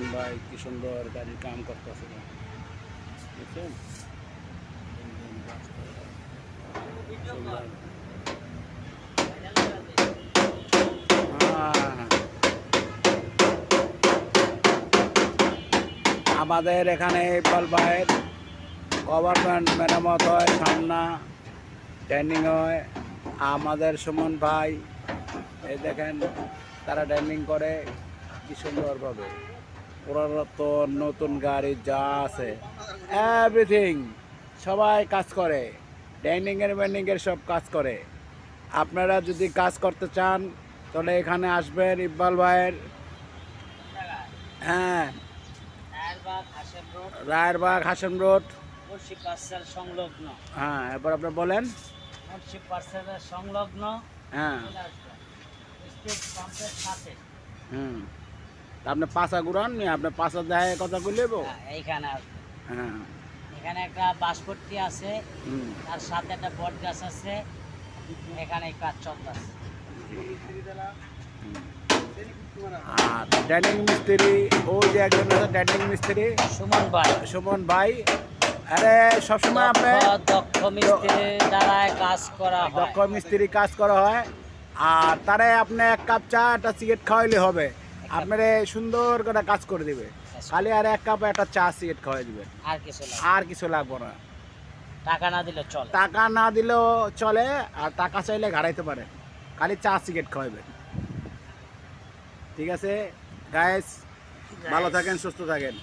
দেখেন ভাই কি সুন্দর গাড়ির কাম করতেছে বুঝছেন। আমাদের এখানে ইকবাল ভাইয়ের গভর্নমেন্ট মেরামত হয়, সামনা ট্রেনিং হয়। আমাদের সুমন ভাই এই দেখেন তারা ট্রেনিং করে কি সুন্দরভাবে। পুরাতন নতুন গাড়ি যা আছে এভরিথিং সবাই কাজ করে, ডাইনিংয়ের ব্যান্ডিংয়ের সব কাজ করে। আপনারা যদি কাজ করতে চান তাহলে এখানে আসবেন ইকবাল ভাইয়ের। হ্যাঁ, রায়েরবাগ হাসেম রোড সংলগ্ন। হ্যাঁ, এরপর আপনি বলেন। সংলগ্ন। হ্যাঁ হুম, আপনি পাশা ঘুরান নি, আপনি পাশা দেয় কথা বললেব। এইখানে আসবে। হ্যাঁ, এখানে একটা বাঁশপট্টি আছে, তার সাথে একটা বট গাছ আছে, এখানে কাজ চলতেছে। আর ট্যানিং মিস্ত্রি ওই যে একজন আছে ট্যানিং মিস্ত্রি সুমন ভাই। সুমন ভাই, আরে সবসময় আপনি দক্ষ মিস্ত্রি দ্বারা কাজ করা হয়। দক্ষ মিস্ত্রি কাজ করা হয়। আর তারে আপনি এক কাপ চা একটা সিগারেট খাওয়াইলে হবে, আপনারে সুন্দর করে কাজ করে দিবে। খালি আর এক কাপ একটা চা সিগারেট খাওয়াই দিবে, আর কিছু লাগবে না। টাকা না দিলে চলে, টাকা না দিলেও চলে, আর টাকা চাইলে ঘাড়াইতে পারে, খালি চা সিগারেট খাওয়াইবে। ঠিক আছে গাইস, ভালো থাকেন, সুস্থ থাকেন।